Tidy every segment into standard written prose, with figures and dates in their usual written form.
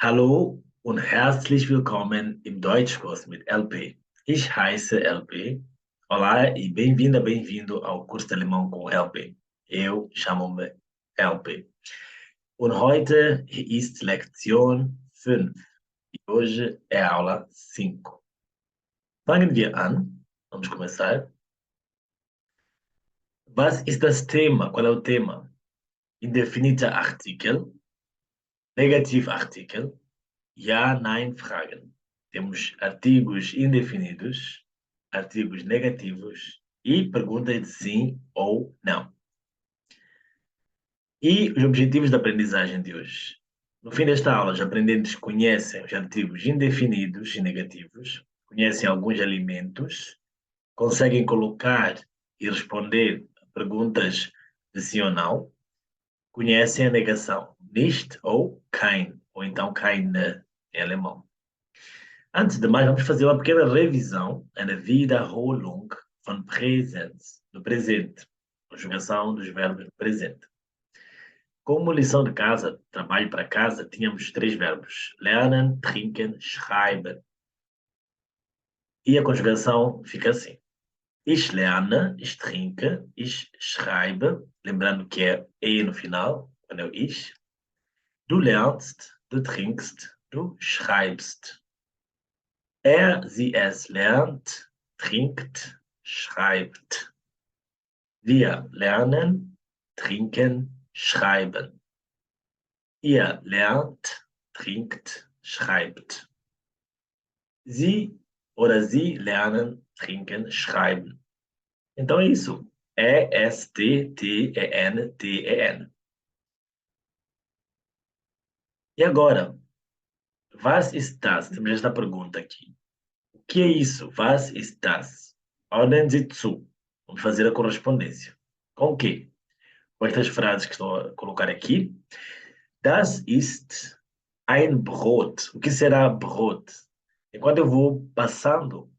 Hallo und herzlich willkommen im Deutschkurs mit LP. Ich heiße LP. Olá e bem-vinda, bem-vindo ao curso de alemão com LP. Eu chamo-me LP. Und heute ist Lektion 5. E hoje é a aula 5. Fangen wir an. Vamos começar. Was ist das Thema? Qual é o tema? Indefiniter Artikel, Negativartikel, Ja, Nein Fragen. Temos artigos indefinidos, artigos negativos e perguntas de sim ou não. E os objetivos da aprendizagem de hoje. No fim desta aula, os aprendentes conhecem os artigos indefinidos e negativos, conhecem alguns alimentos, conseguem colocar e responder a perguntas de sim ou não, conhecem a negação nicht ou kein, ou então keine em alemão. Antes de mais, vamos fazer uma pequena revisão, eine Wiederholung von Präsens, do presente, conjugação dos verbos do presente. Como lição de casa, trabalho para casa, tínhamos 3 verbos: lernen, trinken, schreiben. E a conjugação fica assim: ich lerne, ich trinke, ich schreibe, lembrando que é e no final, quando é o ich. Du lernst, du trinkst, du schreibst. Sie, es lernt, trinkt, schreibt. Wir lernen, trinken, schreiben. Ihr lernt, trinkt, schreibt. Sie oder sie lernen, trinken, schreiben. Então é isso. E-S-T-T-E-N-T-E-N. E agora, was ist das? Temos esta pergunta aqui. O que é isso? Was ist das? Ordem Sie zu. Vamos fazer a correspondência. Com o quê? Com estas frases que estou a colocar aqui. Das ist ein Brot. O que será Brot? Enquanto eu vou passando,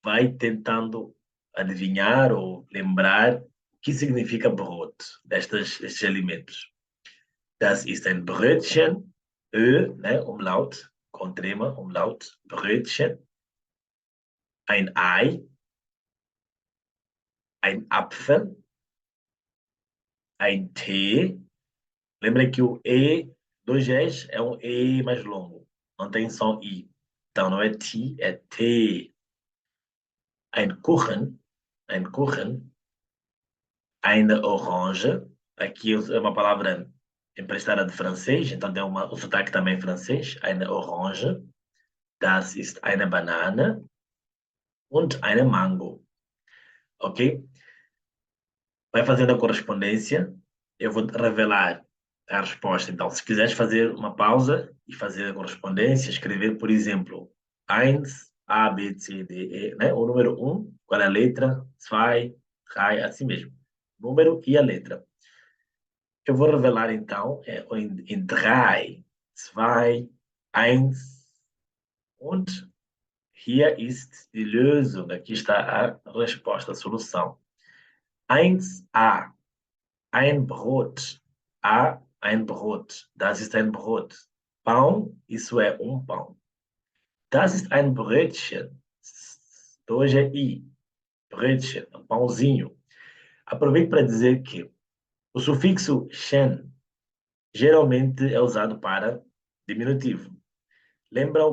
vai tentando adivinhar ou lembrar o que significa Brot, destes alimentos. Das ist ein Brötchen, né, Umlaut, com trema, Umlaut, Brötchen. Ein Ei, ein Apfel, ein Tee. Lembra que o E, dois E's, é um E mais longo. Não tem som I. Então não é T, é T. Ein Kuchen, ein Kuchen. Eine Orange. Aqui é uma palavra emprestada de francês, então tem um sotaque também francês. Eine Orange. Das ist eine Banane. Und eine Mango. Ok? Vai fazendo a correspondência. Eu vou revelar a resposta. Então, se quiseres fazer uma pausa e fazer a correspondência, escrever, por exemplo, 1, A, B, C, D, E, né? O número 1, qual é a letra? 2, 3, assim mesmo. Número e a letra. Eu vou revelar, então, em 3, 2, 1 und hier ist die Lösung. Aqui está a resposta, a solução. 1a, ein Brot. A, ein Brot. Das ist ein Brot. Pão, isso é um pão. Das ist ein Brötchen. Dois é I. Brötchen, um pãozinho. Aproveito para dizer que o sufixo chen geralmente é usado para diminutivo. Lembra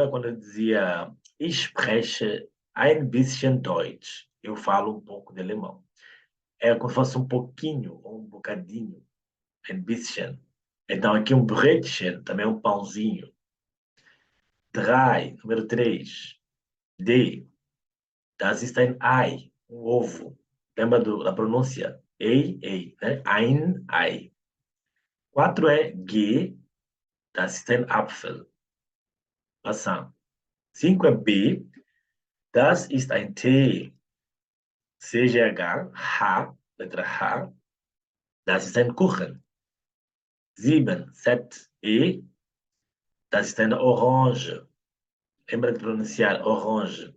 quando eu dizia ich spreche ein bisschen Deutsch? Eu falo um pouco de alemão. É como se fosse um pouquinho ou um bocadinho. Ein bisschen. Então, aqui um Brötchen, também um pãozinho. Drei, número 3. D. Das ist ein Ei, um ovo. Lembra da pronúncia? Ei, né? Ein Ei. 4 é G. Das ist ein Apfel. Maçã. 5 é B. Das ist ein Tee. CGH, H, letra H. Das ist ein Kuchen. 7, E. Das ist eine Orange. Lembra de pronunciar Orange.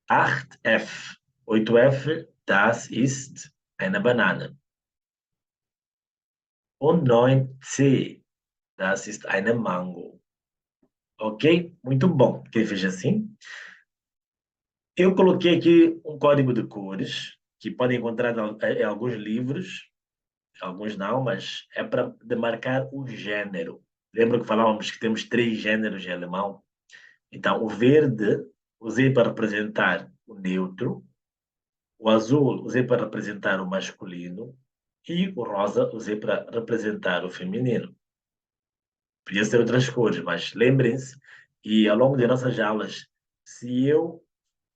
8F. 8F. Das ist eine Banane. Und 9C. Das ist eine Mango. Ok? Muito bom. Quem fez assim? Eu coloquei aqui um código de cores que podem encontrar em alguns livros, alguns não, mas é para demarcar o gênero. Lembra que falávamos que temos três gêneros em alemão? Então, o verde usei para representar o neutro, o azul usei para representar o masculino e o rosa usei para representar o feminino. Podia ser outras cores, mas lembrem-se, e ao longo de nossas aulas, se eu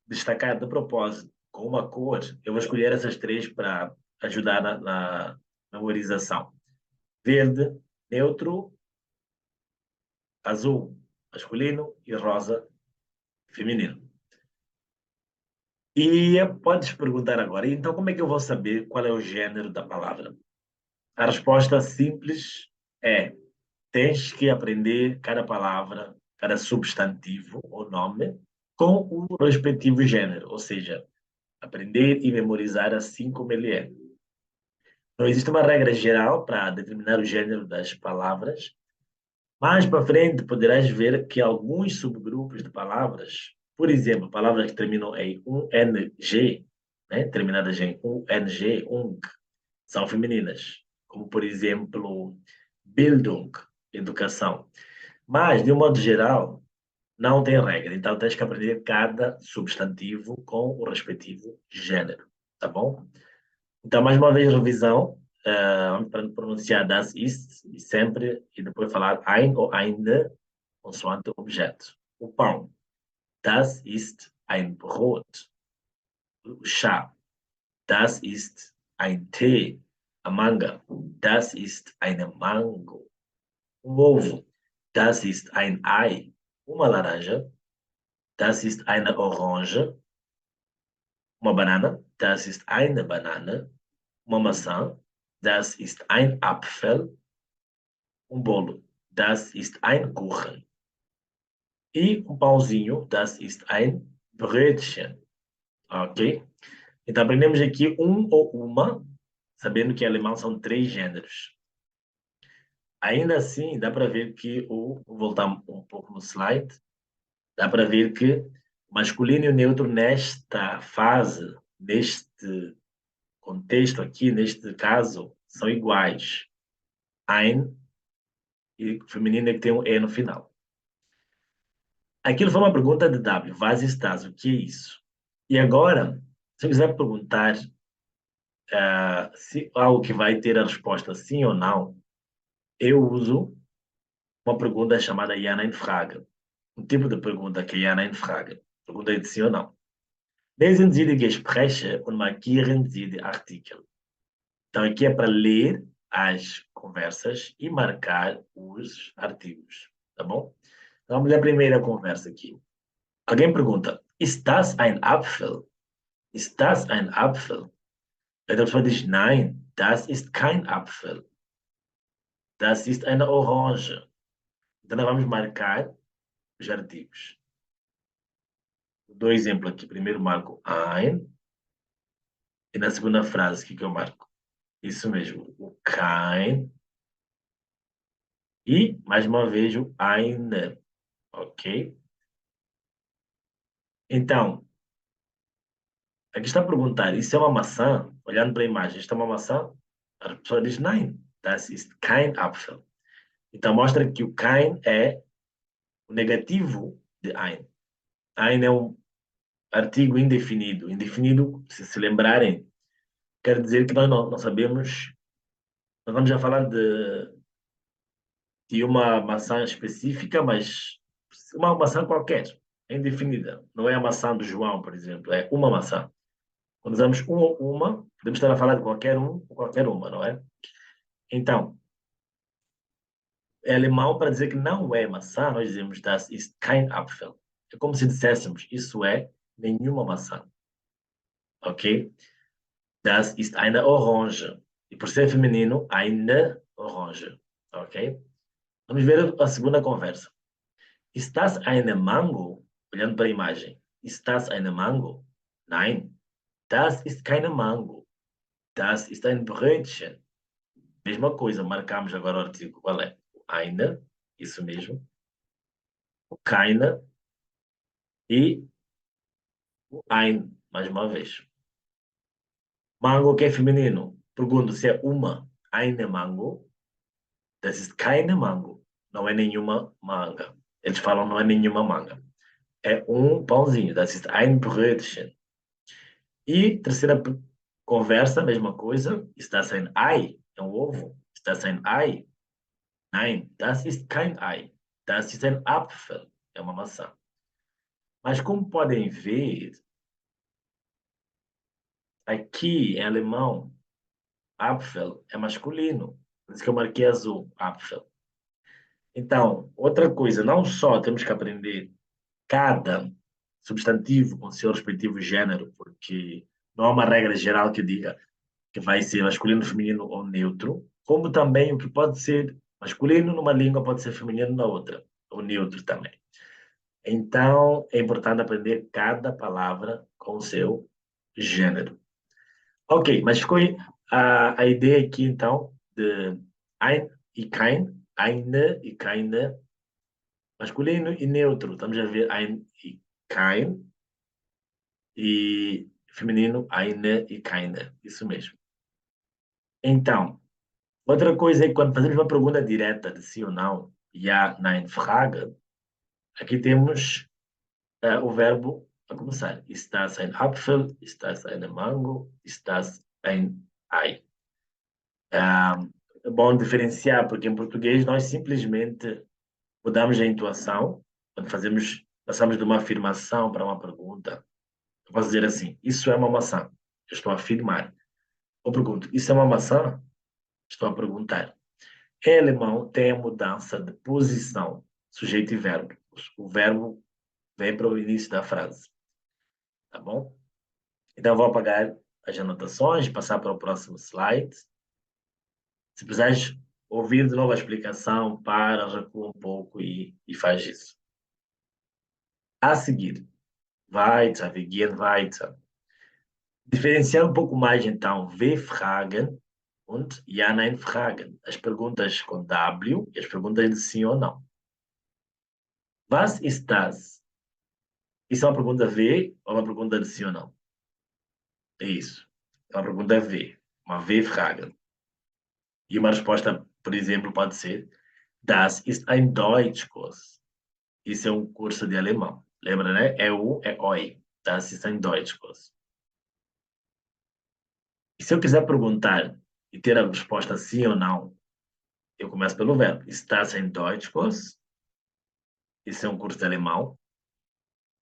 destacar de propósito com uma cor, eu vou escolher essas três para ajudar na memorização. Verde, neutro, azul, masculino e rosa, feminino. E podes perguntar agora, então como é que eu vou saber qual é o gênero da palavra? A resposta simples é: tens que aprender cada palavra, cada substantivo ou nome com o respectivo gênero, ou seja, aprender e memorizar assim como ele é. Não existe uma regra geral para determinar o gênero das palavras. Mais para frente, poderás ver que alguns subgrupos de palavras, por exemplo, palavras que terminam em UNG, né, terminadas em UNG, UNG, são femininas, como por exemplo, Bildung, educação. Mas, de um modo geral, não tem regra. Então, tens que aprender cada substantivo com o respectivo gênero, tá bom? Então, mais uma vez, revisão, para pronunciar das ist e sempre, e depois falar ein ou eine, consoante o objeto. O pão, das ist ein Brot. O chá, das ist ein Tee. A manga, das ist eine Mango. Um ovo, das ist ein Ei. Uma laranja, das ist eine Orange. Uma banana, das ist eine Banane. Uma maçã, das ist ein Apfel. Um bolo, das ist ein Kuchen. E um pãozinho, das ist ein Brötchen. Ok? Então aprendemos aqui um ou uma, sabendo que em alemão são três gêneros. Ainda assim, dá para ver que, vou voltar um pouco no slide, dá para ver que masculino e neutro nesta fase, neste contexto aqui, neste caso, são iguais. Ein e feminino é que tem um E no final. Aquilo foi uma pergunta de W, was estás, o que é isso? E agora, se eu quiser perguntar se algo que vai ter a resposta sim ou não, eu uso uma pergunta chamada Ja Nein Frage. Um tipo de pergunta que é Ja Nein Frage. Pergunta de sim ou não. Lesen Sie die Gespräche und markieren Sie die Artikel. Então, aqui é para ler as conversas e marcar os artigos, tá bom? Então, vamos ler a primeira conversa aqui. Alguém pergunta, ist das ein Apfel? Ist das ein Apfel? Aí a pessoa diz, nein, das ist kein Apfel. Das ist eine Orange. Então, nós vamos marcar os artigos. Dou exemplo aqui. Primeiro marco ein. E na segunda frase, o que eu marco? Isso mesmo, o kein. E, mais uma vez, o eine. Ok? Então, aqui está a perguntar, isso é uma maçã? Olhando para a imagem, isto é uma maçã? A pessoa diz, nein, das ist kein Apfel. Então, mostra que o kein é o negativo de ein. Ein é um artigo indefinido. Indefinido, se lembrarem, quer dizer que nós não sabemos, nós vamos já falar de uma maçã específica, mas uma maçã qualquer, é indefinida. Não é a maçã do João, por exemplo, é uma maçã. Quando usamos um ou uma, podemos estar a falar de qualquer um ou qualquer uma, não é? Então, é alemão para dizer que não é maçã, nós dizemos das ist kein Apfel. É como se disséssemos, isso é nenhuma maçã. Ok? Das ist eine Orange. E por ser feminino, eine Orange. Ok? Vamos ver a segunda conversa. Ist das eine Mango? Olhando para a imagem. Ist das eine Mango? Nein, das ist keine Mango. Das ist ein Brötchen. Mesma coisa, marcamos agora o artigo. Qual é? eine, isso mesmo, o keine e o ein, mais uma vez. Mango que é feminino. Pergunto se é uma, eine Mango. Das ist keine Mango. Não é nenhuma manga. Eles falam não é nenhuma manga. É um pãozinho. Das ist ein Brötchen. E terceira conversa, mesma coisa. Ist das ein Ei? É um ovo. Ist das ein Ei? Nein, das ist kein Ei. Das ist ein Apfel. É uma maçã. Mas como podem ver, aqui em alemão, Apfel é masculino. Por isso que eu marquei azul, Apfel. Então, outra coisa, não só temos que aprender cada substantivo com seu respectivo gênero, porque não há uma regra geral que diga que vai ser masculino, feminino ou neutro, como também o que pode ser masculino numa língua pode ser feminino na outra, ou neutro também. Então, é importante aprender cada palavra com o seu gênero. Ok, mas ficou a ideia aqui, então, de ein e kein, eine e keine, masculino e neutro. Estamos a ver ein e kein, e feminino, eine e keine. Isso mesmo. Então, outra coisa é que quando fazemos uma pergunta direta de sim ou não, ja, nein, Frage, aqui temos o verbo a começar. Ist das ein Apfel? Ist das eine Mango? Ist das ein Ei? É bom diferenciar, porque em português nós simplesmente mudamos a entoação, quando passamos de uma afirmação para uma pergunta. Eu posso dizer assim, isso é uma maçã. Eu estou a afirmar. Eu pergunto, isso é uma maçã? Estou a perguntar. Em alemão tem a mudança de posição, sujeito e verbo. O verbo vem para o início da frase. Tá bom? Então vou apagar as anotações, passar para o próximo slide. Se precisares ouvir de novo a explicação, para, recua um pouco e faz isso. A seguir, weiter, wir gehen weiter. Diferenciar um pouco mais, então, W-Fragen und Ja-Nein-Fragen. As perguntas com W e as perguntas de sim ou não. Was ist das? Isso é uma pergunta V ou uma pergunta de sim ou não? É isso. É uma pergunta V. Uma V-Fragen. E uma resposta, por exemplo, pode ser Das ist ein Deutschkurs. Isso é um curso de alemão. Lembra, né? É o, é oi. Das ist ein Deutschkurs. E se eu quiser perguntar e ter a resposta sim ou não, eu começo pelo verbo. Ist das ein Deutschkurs? Isso é um curso de alemão.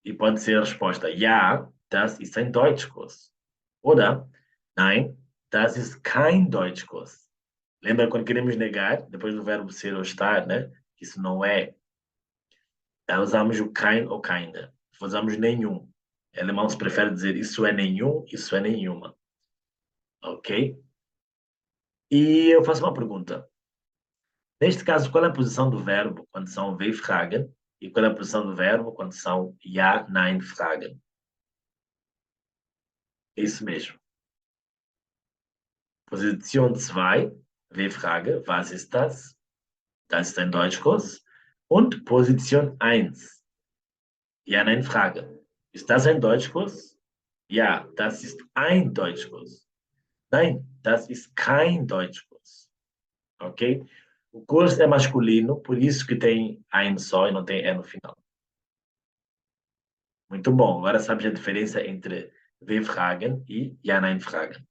E pode ser a resposta Ja, das ist ein Deutschkurs. Oder Nein, das ist kein Deutschkurs. Lembra quando queremos negar, depois do verbo ser ou estar, né? Isso não é. Usamos o kein ou keine. Usamos nenhum. Em alemão se prefere dizer isso é nenhum, isso é nenhuma. Ok? E eu faço uma pergunta. Neste caso, qual é a posição do verbo quando são W-Fragen? E qual é a posição do verbo quando são Ja, Nein, Fragen? É isso mesmo. Position 2, W-Frage, was ist das? Das ist ein Deutschkurs. Und Position 1, Ja, Nein, Frage. Ist das ein Deutschkurs? Ja, das ist ein Deutschkurs. Nein, das ist kein Deutschkurs. Ok? O curso é masculino, por isso que tem ein só e não tem E no final. Muito bom. Agora sabes a diferença entre W-Fragen e Ja, Nein, Fragen.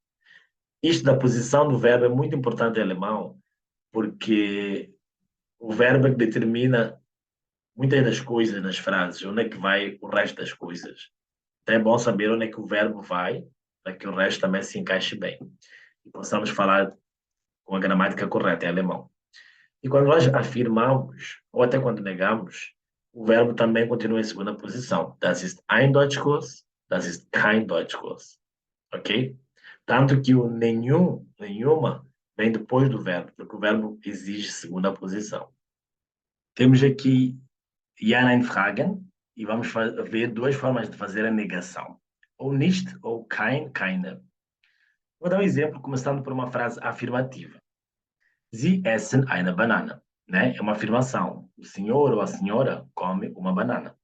Isto da posição do verbo é muito importante em alemão, porque o verbo é que determina muitas das coisas nas frases, onde é que vai o resto das coisas. Então é bom saber onde é que o verbo vai, para que o resto também se encaixe bem. E possamos falar com a gramática correta em alemão. E quando nós afirmamos, ou até quando negamos, o verbo também continua em segunda posição. Das ist ein Deutschkurs, das ist kein Deutschkurs. Ok? Tanto que o nenhum, nenhuma, vem depois do verbo, porque o verbo exige segunda posição. Temos aqui Ja, Nein, Fragen e vamos ver duas formas de fazer a negação. Ou nicht ou kein, keine. Vou dar um exemplo começando por uma frase afirmativa. Sie essen eine Banane. né? É uma afirmação. O senhor ou a senhora come uma banana.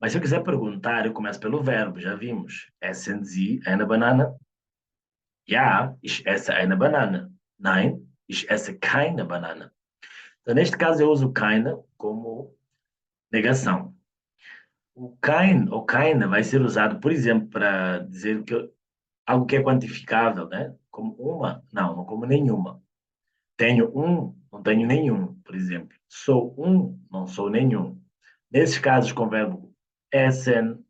Mas se eu quiser perguntar, eu começo pelo verbo, já vimos. Essen Sie eine Banane? Ja, ich esse eine Banane. Nein, ich esse keine Banane. Então, neste caso, eu uso keine como negação. O kein ou keine vai ser usado, por exemplo, para dizer que algo que é quantificável, né? Como uma, não como nenhuma. Tenho um, não tenho nenhum, por exemplo. Sou um, não sou nenhum. Nesses casos, com o verbo essen,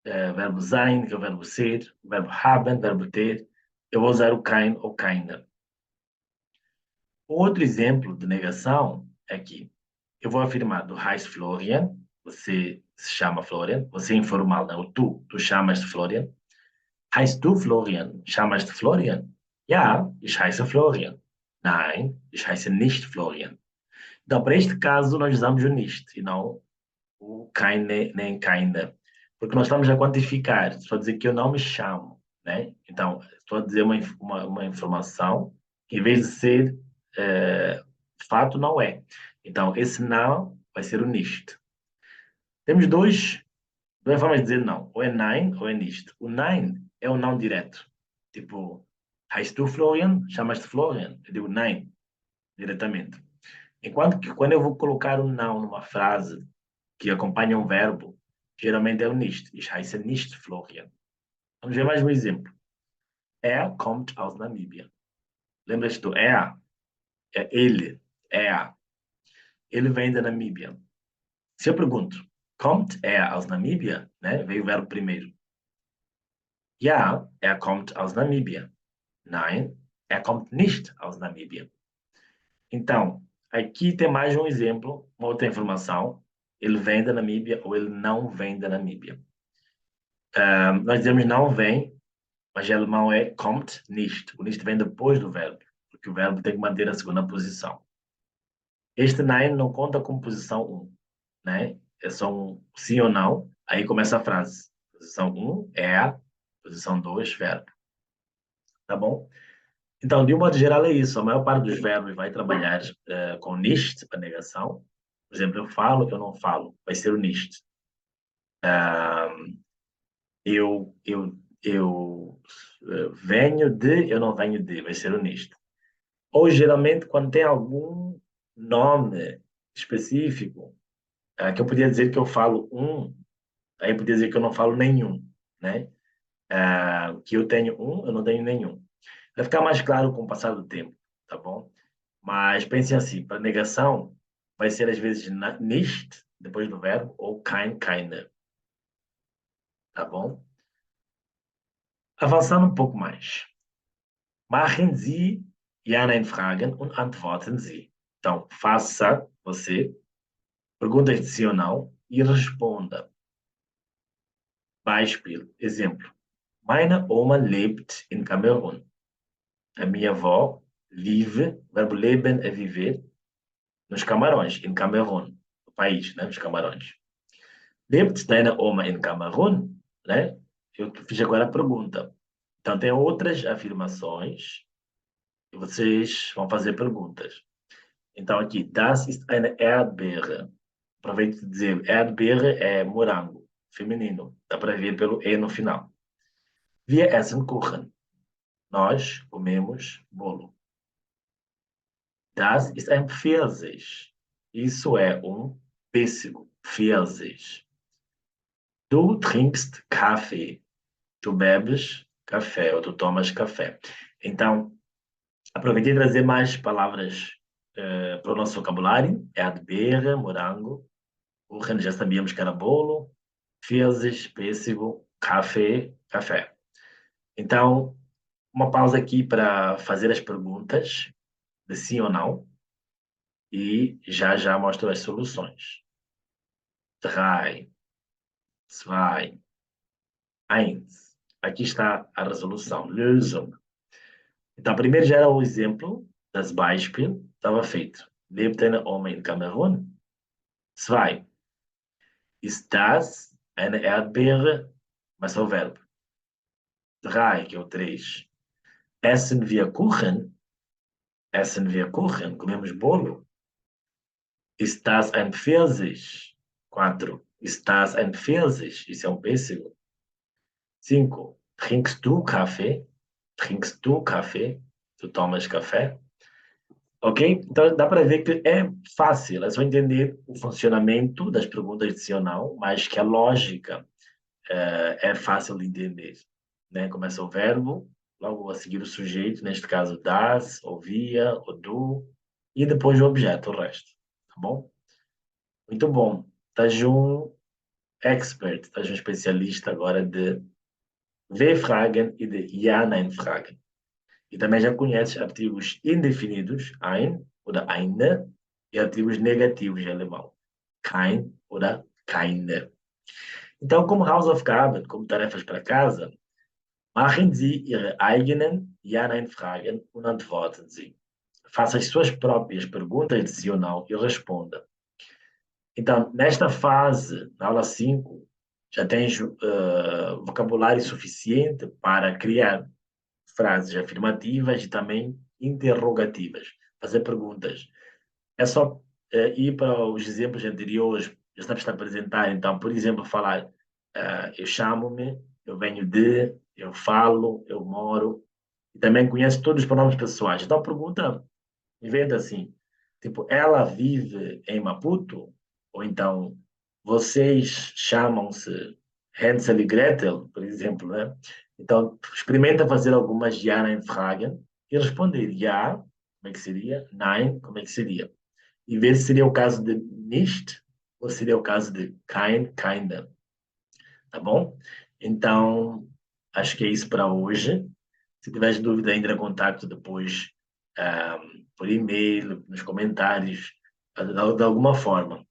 verbo sein, que é o verbo ser, o verbo haben, verbo ter, eu vou usar o kein ou keine. Outro exemplo de negação é que eu vou afirmar do heißt Florian, você se chama Florian, você é informal, não, tu chamas-te Florian. Heißt du Florian? Chamas-te Florian? Ja, ich heiße Florian. Nein, ich heiße nicht Florian. Então, para este caso, nós usamos o nicht e não o keine nem keine. Porque nós estamos a quantificar, estou a dizer que eu não me chamo, né? Então, estou a dizer uma informação que, em vez de ser fato, não é. Então, esse não vai ser o nicht. Temos duas formas de dizer não. Ou é nein ou é nicht. O nein é o não direto. Tipo, heißt du Florian? Chamas-te Florian? Eu digo nein, diretamente. Enquanto que quando eu vou colocar um não numa frase que acompanha um verbo, geralmente é o nicht. Ich heiße nicht Florian. Vamos ver mais um exemplo. Er kommt aus Namíbia. Lembras do er? É ele. Er. Ele vem da Namíbia. Se eu pergunto, kommt er aus Namíbia? Né? Veio o verbo primeiro. Ja, er kommt aus Namíbia. Nein, er kommt nicht aus Namíbia. Então, aqui tem mais um exemplo, uma outra informação. Ele vem da Namíbia ou ele não vem da Namíbia. Nós dizemos não vem, mas em alemão é kommt nicht. O nicht vem depois do verbo, porque o verbo tem que manter a segunda posição. Este nein não conta como posição 1, né? É só um sim ou não, aí começa a frase. Posição 1 é, posição 2 verbo. Tá bom? Então, de um modo geral, é isso. A maior parte dos verbos vai trabalhar com nicht, para negação. Por exemplo, eu falo, eu não falo, vai ser o nicht. Eu venho de, eu não venho de, vai ser o nicht. Ou, geralmente, quando tem algum nome específico, que eu podia dizer que eu falo um, aí eu podia dizer que eu não falo nenhum, né? Que eu tenho um, eu não tenho nenhum. Vai ficar mais claro com o passar do tempo, tá bom? Mas pense assim, para negação, vai ser às vezes nicht, depois do verbo, ou kein, keine. Tá bom? Avançando um pouco mais. Machen Sie Ja-Nein-Fragen und antworten Sie. Então, faça você perguntas de sim ou não e responda. Beispiel, exemplo. Meine Oma lebt in Kamerun. A minha avó vive, o verbo leben é viver, nos Camarões, em Camerun, o país, né, nos Camarões. Lebt deine Oma in Camerun? Né? Eu fiz agora a pergunta. Então, tem outras afirmações e vocês vão fazer perguntas. Então, aqui, das ist eine Erdbeere. Aproveito de dizer, Erdbeere é morango, feminino. Dá para ver pelo E no final. Wir essen Kuchen. Nós comemos bolo. Das ist ein Pfirsich. Isso é um pêssego, Pfirsich. Du trinkst Kaffee. Tu bebes café ou tu tomas café. Então, aproveitei de trazer mais palavras para o nosso vocabulário. Erdbeere, morango. Kuchen, já sabíamos que era bolo. Pfirsich, pêssego. Café, café. Então, uma pausa aqui para fazer as perguntas de sim ou não. E já já mostro as soluções. 3, 2, 1. Aqui está a resolução. Lösung. Então, primeiro já era o exemplo das Beispiel. Estava feito. Lebt eine Oma in Kamerun? 2. Ist das eine Erdbeere? Mas é o verbo. 3, que é o 3. Essen wir Kuchen? Essen wir Kuchen? Comemos bolo? Ist das ein Pfirsich? 4. Ist das ein Pfirsich? Isso é um pêssego. 5. Trinkst du Kaffee? Trinkst du Kaffee? Tu tomas café? Ok? Então dá para ver que é fácil, é só entender o funcionamento das perguntas adicional, mas que a lógica é fácil de entender. Né? Começa o verbo, logo a seguir o sujeito, neste caso das, ouvia, ou do, e depois o objeto, o resto. Tá bom? Muito bom. Estás um expert, estás um especialista agora de W-Fragen e de Ja-Nein-Fragen. E também já conheces artigos indefinidos, ein oder eine, e artigos negativos em alemão, kein oder keine. Então, como Hausaufgaben, como tarefas para casa, machen Sie Ihre eigenen Ja-Nein-Fragen und antworten Sie. Faça as suas próprias perguntas adicional e responda. Então, nesta fase, na aula 5, já tens vocabulário suficiente para criar frases afirmativas e também interrogativas, fazer perguntas. É só ir para os exemplos anteriores, já sabes te apresentar. Então, por exemplo, falar eu chamo-me, eu venho de, eu falo, eu moro, e também conhece todos os pronomes pessoais. Então, pergunta, inventa assim, tipo, ela vive em Maputo? Ou então, vocês chamam-se Hansel e Gretel, por exemplo, né? Então, experimenta fazer algumas Ja-Nein-Fragen e responder ja, como é que seria? Nein, como é que seria? E ver se seria o caso de nicht ou seria o caso de kein, keine. Tá bom? Então, acho que é isso para hoje. Se tiveres dúvida, entre em contato depois por e-mail, nos comentários, de alguma forma.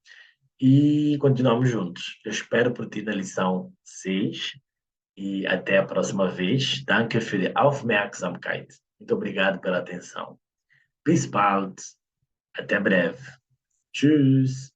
E continuamos juntos. Eu espero por ti na lição 6 e até a próxima vez. Danke für die Aufmerksamkeit. Muito obrigado pela atenção. Bis bald. Até breve. Tschüss.